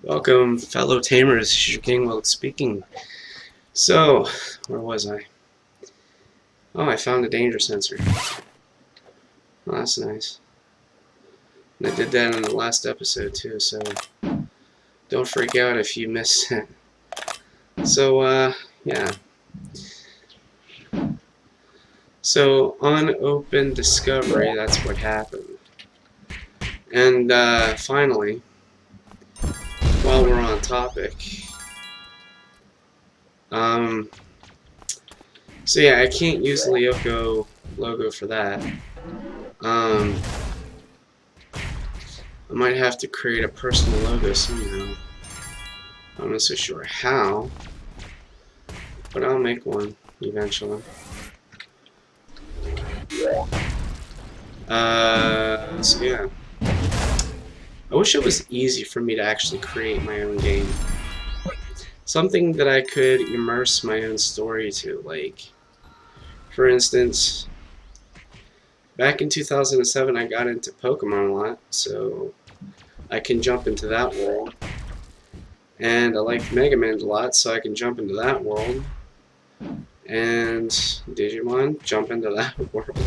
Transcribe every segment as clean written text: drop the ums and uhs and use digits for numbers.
Welcome, fellow tamers. This is your King Will speaking. So, where was I? Oh, I found a danger sensor. Oh, that's nice. And I did that in the last episode too, so don't freak out if you miss it. So, yeah. So, on open discovery, that's what happened. And, finally, while we're on topic, so yeah, I can't use the Lyoko logo for that. I might have to create a personal logo somehow. I'm not so sure how, but I'll make one eventually. So yeah. I wish it was easy for me to actually create my own game. Something that I could immerse my own story to, like, for instance, back in 2007 I got into Pokemon a lot, so I can jump into that world. And I liked Mega Man a lot, so I can jump into that world. And Digimon, jump into that world.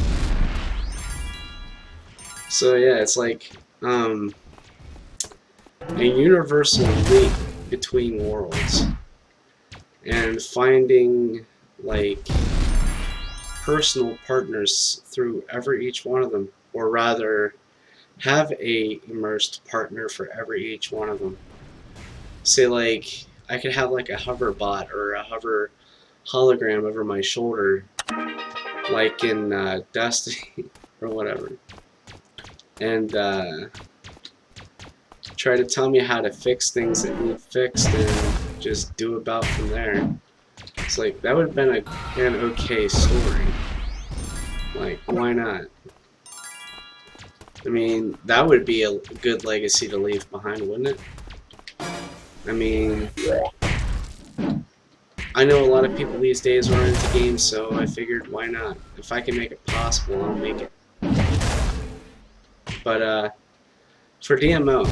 So yeah, it's like a universal leap between worlds. And finding, like, personal partners through each one of them, or rather have a immersed partner for each one of them. Say, like, I could have like a hover bot or a hover hologram over my shoulder, like in Destiny or whatever, and try to tell me how to fix things that need fixed and just do about from there. It's like, that would have been an okay story. Like, why not? I mean, that would be a good legacy to leave behind, wouldn't it? I mean, I know a lot of people these days are into games, so I figured, why not? If I can make it possible, I'll make it. But, for DMO,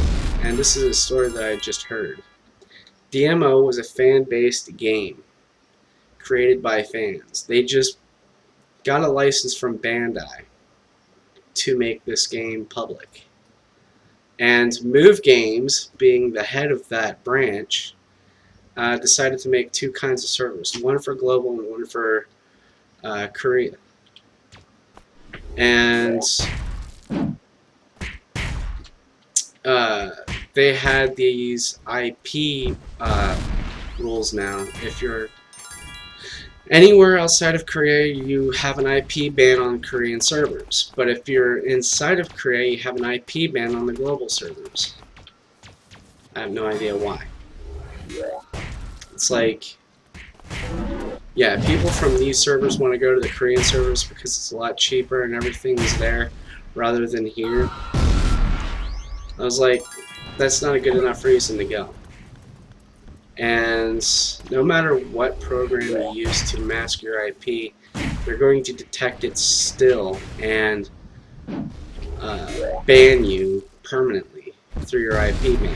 and this is a story that I just heard, DMO was a fan-based game created by fans. They just got a license from Bandai to make this game public. And Move Games, being the head of that branch, decided to make two kinds of servers, one for global and one for Korea. And they had these IP rules now. If you're anywhere outside of Korea, you have an IP ban on Korean servers. But if you're inside of Korea, you have an IP ban on the global servers. I have no idea why. It's like, yeah, people from these servers want to go to the Korean servers because it's a lot cheaper and everything's there rather than here. I was like, that's not a good enough reason to go. And no matter what program you use to mask your IP, they're going to detect it still and ban you permanently through your IP ban.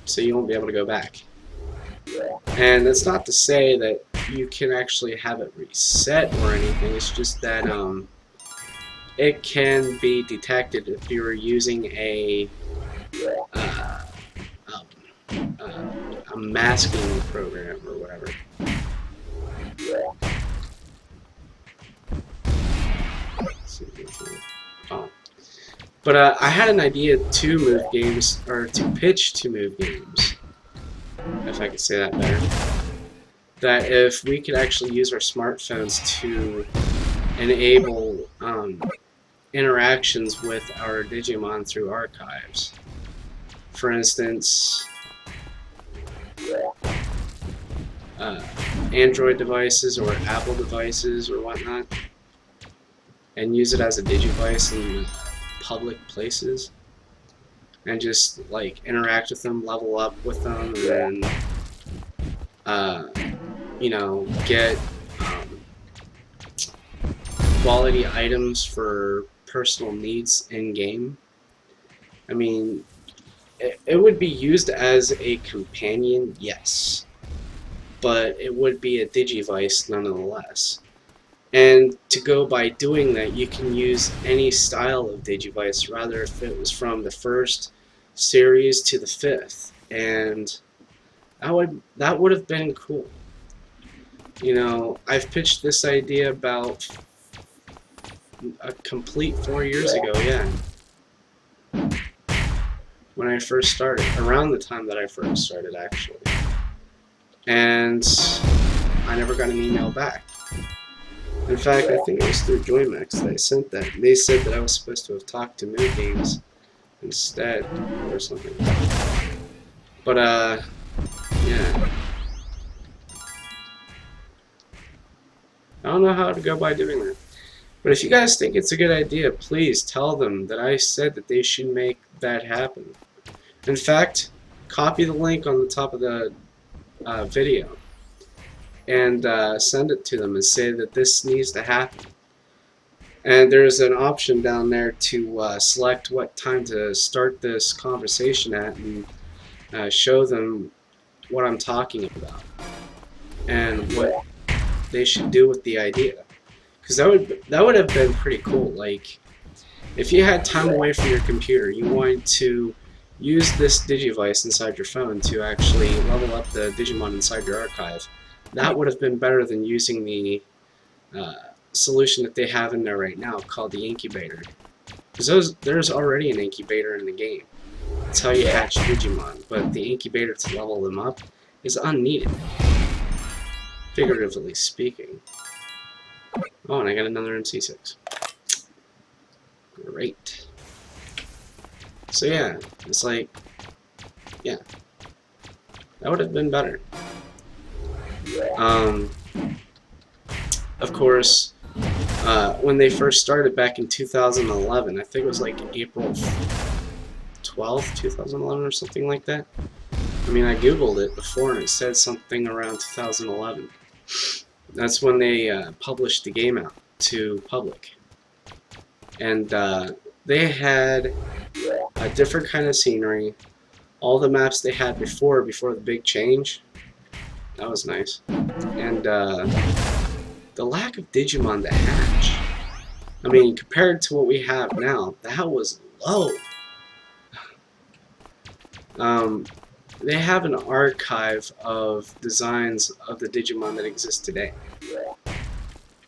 So you won't be able to go back. And that's not to say that you can actually have it reset or anything, it's just that it can be detected if you're using a masking program or whatever. Oh. But I had an idea to move games, or to pitch to Move Games, if I could say that better. That if we could actually use our smartphones to enable interactions with our Digimon through archives. For instance, Android devices or Apple devices or whatnot, and use it as a Digivice in public places, and just like interact with them, level up with them, and you know, get quality items for personal needs in game. I mean, it would be used as a companion, yes, but it would be a Digivice nonetheless. And to go by doing that, you can use any style of Digivice, rather if it was from the first series to the fifth, and that would have been cool. You know, I've pitched this idea about a complete 4 years ago, yeah, when I first started, around the time that I first started, actually. And I never got an email back. In fact, I think it was through Joymax that I sent that. They said that I was supposed to have talked to Mood Games instead, or something. But, yeah. I don't know how to go by doing that. But if you guys think it's a good idea, please tell them that I said that they should make that happen. In fact, copy the link on the top of the video and send it to them and say that this needs to happen. And there's an option down there to select what time to start this conversation at and show them what I'm talking about and what they should do with the idea. Because that would have been pretty cool. Like, if you had time away from your computer, you wanted to use this Digivice inside your phone to actually level up the Digimon inside your archive, that would have been better than using the solution that they have in there right now called the incubator. Because there's already an incubator in the game. That's how you hatch Digimon, but the incubator to level them up is unneeded, figuratively speaking. Oh, and I got another MC6. Great. So yeah, it's like, yeah, that would have been better. Of course, when they first started back in 2011, I think it was like April 12th, 2011 or something like that. I mean, I googled it before and it said something around 2011. That's when they published the game out to public. And they had a different kind of scenery. All the maps they had before the big change, that was nice. And the lack of Digimon to hatch, I mean, compared to what we have now, that was low. They have an archive of designs of the Digimon that exist today,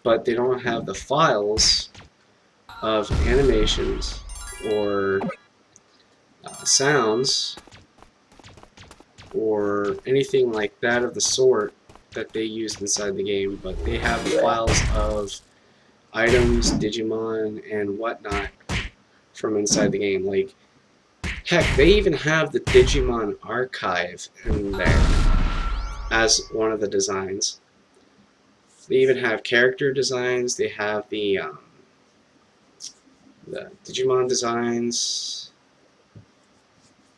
but they don't have the files of animations or sounds or anything like that of the sort that they used inside the game, but they have the files of items, Digimon, and whatnot from inside the game. Like, heck, they even have the Digimon archive in there as one of the designs. They even have character designs, they have the Digimon designs,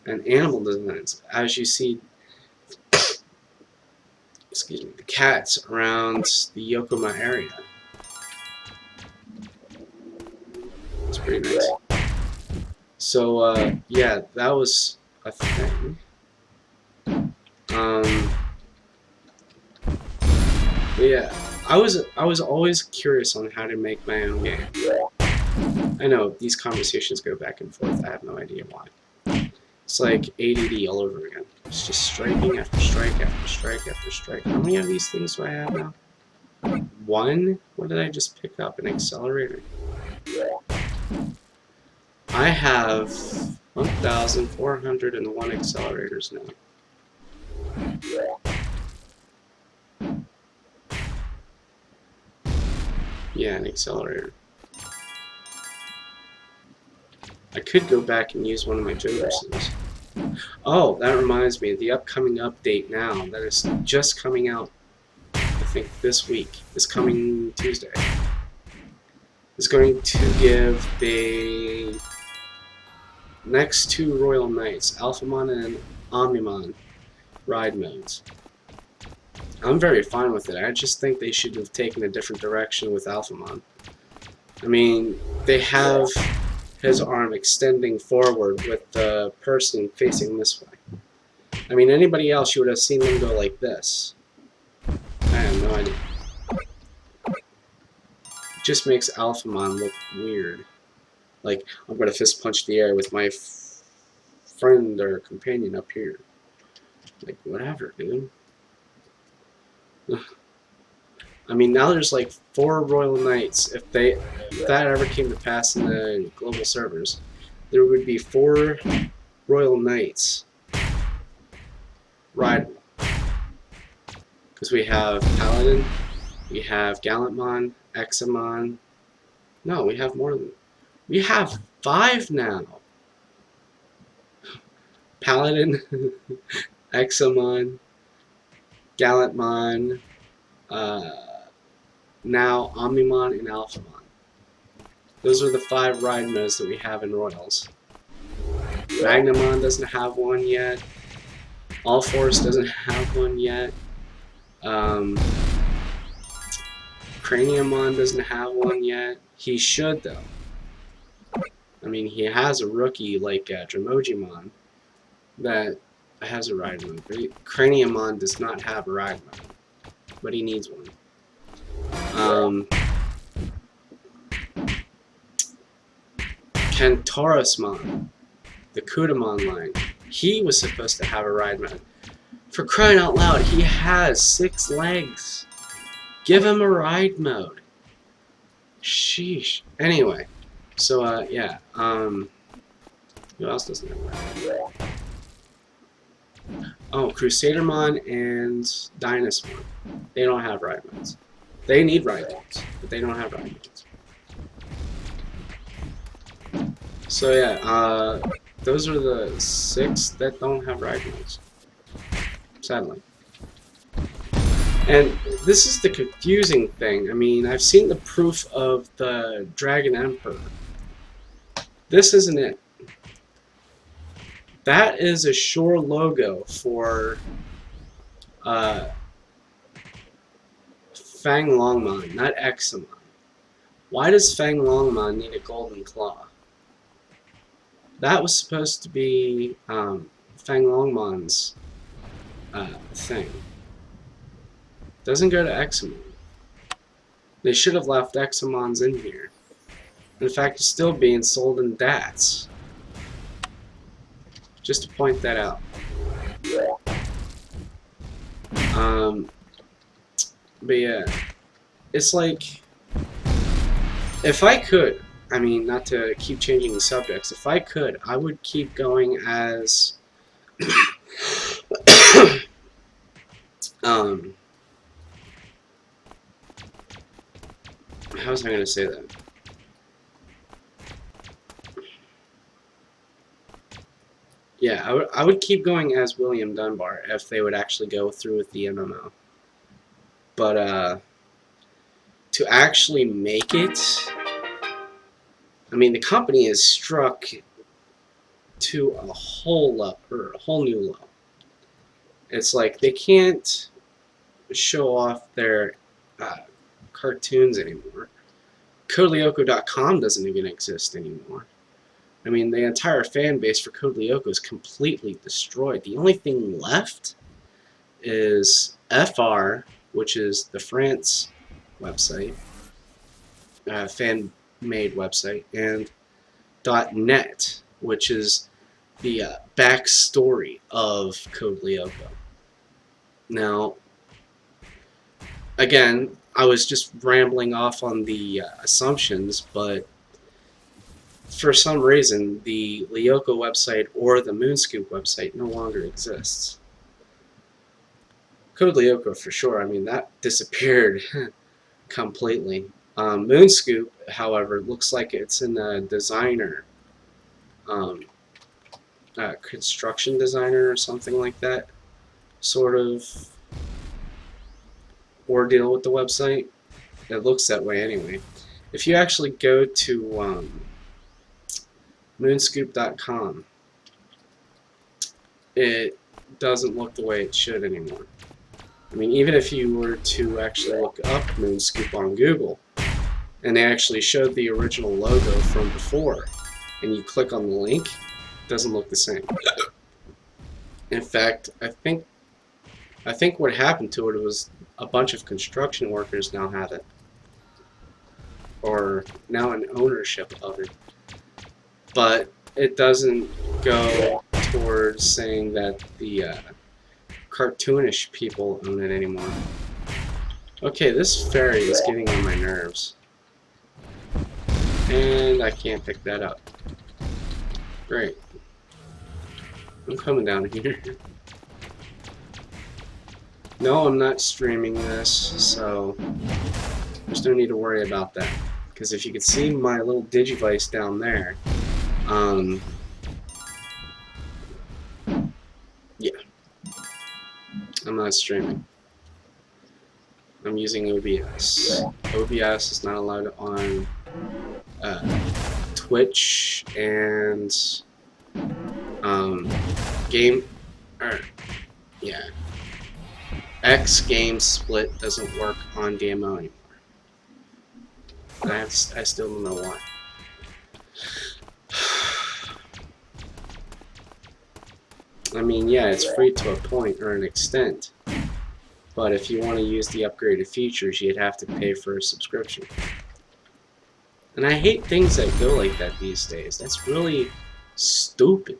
and animal designs. As you see, excuse me, the cats around the Yokohama area. It's pretty nice. So, yeah, that was a thing. Yeah, I was always curious on how to make my own game. I know these conversations go back and forth. I have no idea why. It's like ADD all over again. It's just striking after strike after strike after strike. How many of these things do I have now? One? What did I just pick up? An accelerator? I have 1,401 accelerators now. Yeah, an accelerator. I could go back and use one of my Joverses. Oh, that reminds me, the upcoming update now, that is just coming out, I think this week, this coming Tuesday, is going to give the next two Royal Knights, Alphamon and Omnimon, ride modes. I'm very fine with it. I just think they should have taken a different direction with Alphamon. I mean, they have his arm extending forward with the person facing this way. I mean, anybody else, you would have seen them go like this. I have no idea. It just makes Alphamon look weird. Like, I'm gonna fist punch the air with my friend or companion up here. Like, whatever, dude. I mean, now there's like 4 Royal Knights. If that ever came to pass in the global servers, there would be 4 Royal Knights riding. Because we have Paladin, we have Gallantmon, Examon. No, we have more than. We have 5 now. Paladin, Examon, Gallantmon, now Omnimon and Alphamon. Those are the 5 ride modes that we have in Royals. Magnamon doesn't have one yet. All Force doesn't have one yet. Craniumon doesn't have one yet. He should, though. I mean, he has a rookie like Dremogimon that has a ride mode. Craniumon does not have a ride mode, but he needs one. Cantorasmon, the Kudamon line, he was supposed to have a ride mode. For crying out loud, he has 6 legs. Give him a ride mode. Sheesh. Anyway, so yeah. Who else doesn't have a ride mode? Oh, Crusadermon and Dynasmon. They don't have ride modes. They need ride modes, but they don't have ride modes. So yeah, those are the 6 that don't have ride modes. Sadly. And this is the confusing thing. I mean, I've seen the proof of the Dragon Emperor. This isn't it. That is a Shore logo for Fang Longmon, not Examon. Why does Fang Longmon need a golden claw? That was supposed to be Fang Longmon's thing. Doesn't go to Examon. They should have left Examons in here. In fact, it's still being sold in DATs. Just to point that out. But yeah, it's like, if I could, I mean, not to keep changing the subjects, if I could, I would keep going as how was I going to say that? Yeah, I would keep going as William Dunbar if they would actually go through with the MMO. But to actually make it, I mean, the company is struck to a whole new low. It's like they can't show off their cartoons anymore. CodeLyoko.com doesn't even exist anymore. I mean, the entire fan base for Code Lyoko is completely destroyed. The only thing left is FR, which is the France website, fan-made website, and .net, which is the backstory of Code Lyoko. Now, again, I was just rambling off on the assumptions, but for some reason, the Lyoko website or the Moonscoop website no longer exists. Code Lyoko for sure, I mean, that disappeared completely. Moonscoop, however, looks like it's in a designer, construction designer or something like that, sort of ordeal with the website. It looks that way anyway. If you actually go to moonscoop.com, it doesn't look the way it should anymore. I mean, even if you were to actually look up Moonscoop on Google, and they actually showed the original logo from before, and you click on the link, it doesn't look the same. In fact, I think what happened to it was a bunch of construction workers now have it, or now in ownership of it. But it doesn't go towards saying that the cartoonish people own it anymore. Okay, this fairy is getting on my nerves. And I can't pick that up. Great. I'm coming down here. No, I'm not streaming this, so there's no need to worry about that. Because if you could see my little digivice down there, yeah, I'm not streaming. I'm using OBS. OBS is not allowed on Twitch and X game split doesn't work on DMO anymore. I still don't know why. I mean, yeah, it's free to a point or an extent, but if you want to use the upgraded features, you'd have to pay for a subscription. And I hate things that go like that these days. That's really stupid.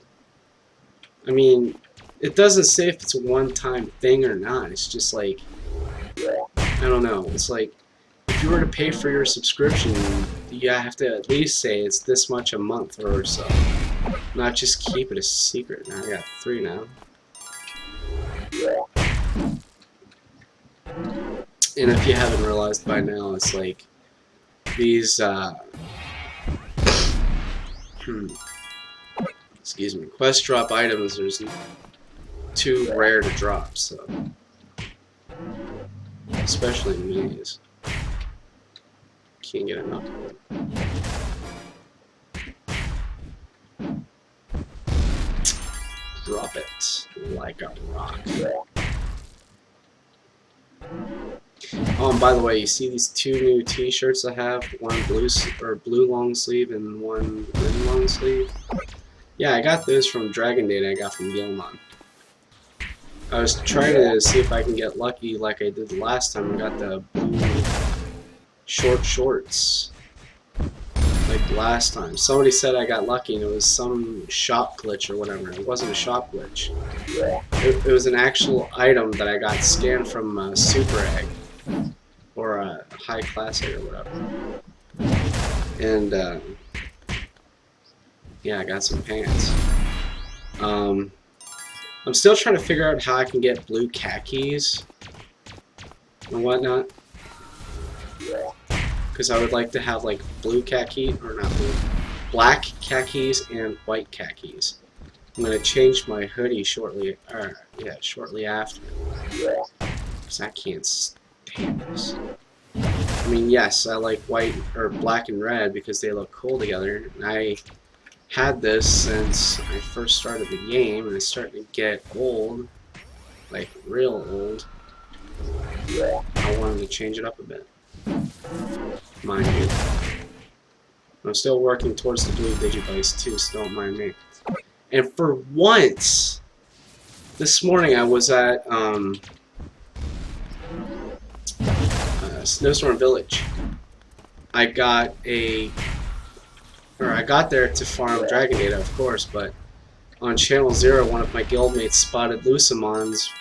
I mean, it doesn't say if it's a one-time thing or not. It's just like, I don't know. It's like, if you were to pay for your subscription, you have to at least say it's this much a month or so. Not just keep it a secret. Now I got 3 now. And if you haven't realized by now, it's like these excuse me, quest drop items there's too rare to drop, so especially minis. Can't get enough of them. Drop it like a rock. Oh, and by the way, you see these 2 new T-shirts I have? One blue long sleeve and one green long sleeve. Yeah, I got those from Dragon Data. I got from Gilmon. I was trying to see if I can get lucky like I did the last time. I got the blue short shorts like last time. Somebody said I got lucky and it was some shop glitch or whatever. It wasn't a shop glitch. It was an actual item that I got scanned from Super Egg or a High Class Egg or whatever. And yeah, I got some pants. I'm still trying to figure out how I can get blue khakis and whatnot. Because I would like to have like blue khaki, or not blue, black khakis and white khakis. I'm going to change my hoodie shortly, shortly after. Because I can't stand this. I mean, yes, I like white or black and red because they look cool together. And I had this since I first started the game, and it's starting to get old, like real old. I wanted to change it up a bit, mind you. I'm still working towards the blue digivice too, so don't mind me. And for once, this morning I was at Snowstorm Village. I got there to farm Dragon Data, of course, but on Channel 0, one of my guildmates spotted Lucimon's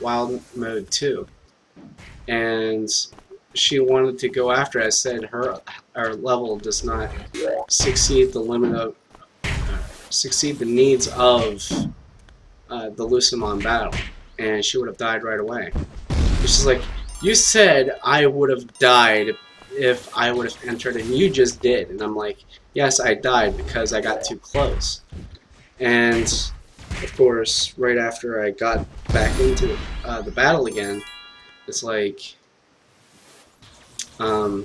Wild Mode 2. And she wanted to go after it. I said her level does not succeed the limit of, succeed the needs of the Lucimon battle. And she would have died right away. She's like, you said I would have died if I would have entered, and you just did. And I'm like, yes, I died because I got too close. And of course, right after I got back into the battle again, it's like I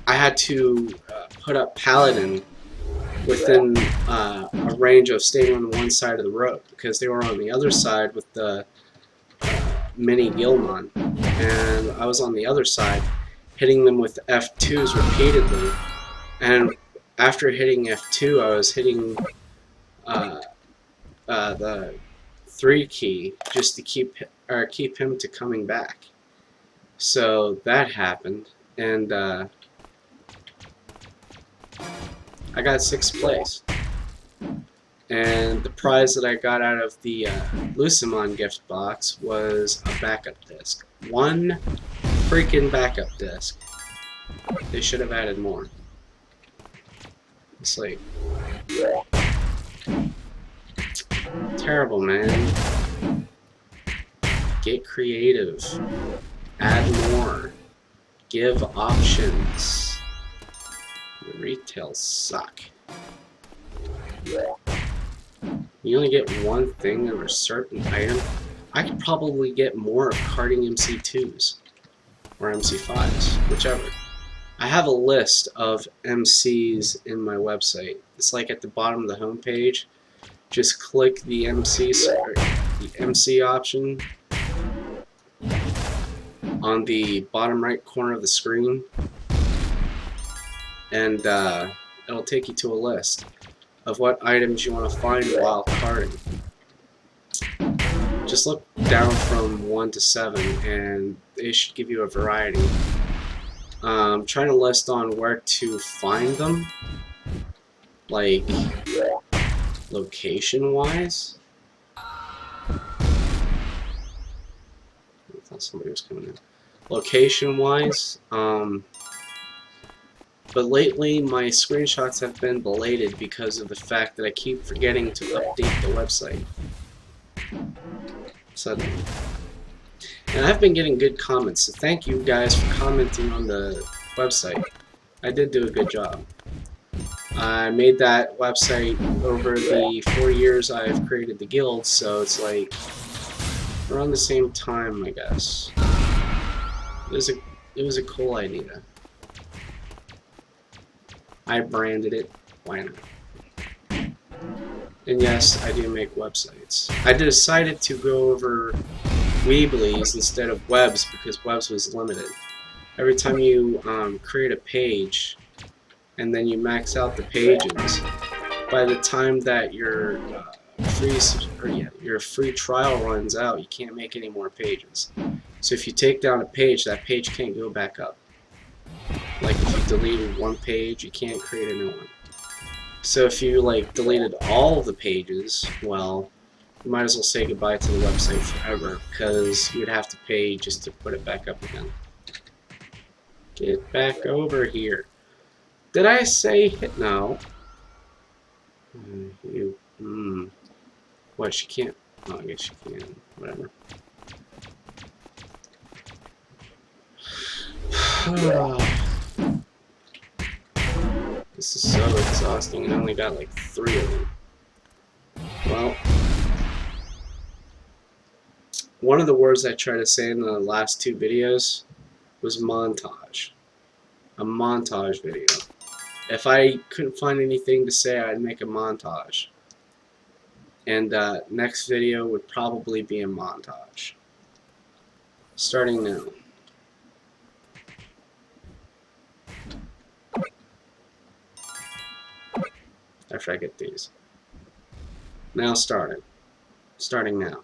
had to put up Paladin within a range of staying on one side of the road because they were on the other side with the mini Gilmon, and I was on the other side hitting them with F2s repeatedly, And after hitting F2, I was hitting uh, the 3 key just to keep him to coming back. So that happened, and I got 6th place. And the prize that I got out of the Lucimon gift box was a backup disc. 1 freaking backup disc. They should have added more. It's like terrible, man. Get creative. Add more. Give options. The retails suck. You only get one thing of a certain item. I could probably get more of carding MC2s or MC5s, whichever. I have a list of MCs in my website. It's like at the bottom of the home page. Just click the MC option on the bottom right corner of the screen, and it'll take you to a list of what items you want to find while carding. Just look down from 1 to 7 and they should give you a variety. Trying to list on where to find them, like location wise. I thought somebody was coming in. Location wise, but lately my screenshots have been belated because of the fact that I keep forgetting to update the website suddenly. And I've been getting good comments, so thank you guys for commenting on the website. I did do a good job. I made that website over the 4 years I've created the guild, so it's like around the same time, I guess. It was a cool idea. I branded it. Why not? And yes, I do make websites. I decided to go over Weebly's instead of Webs because Webs was limited. Every time you create a page and then you max out the pages, by the time that your free trial runs out, you can't make any more pages. So if you take down a page, that page can't go back up. Like if you deleted one page, you can't create a new one. So if you like deleted all of the pages, well, you might as well say goodbye to the website forever, because you'd have to pay just to put it back up again. Get back over here. Did I say hit? No. What, she can't? Oh, I guess she can. Whatever. This is so exhausting, and I only got like 3 of them. Well, one of the words I tried to say in the last 2 videos was montage. A montage video. If I couldn't find anything to say, I'd make a montage. And next video would probably be a montage. Starting now. After I get these. Now starting. Starting now.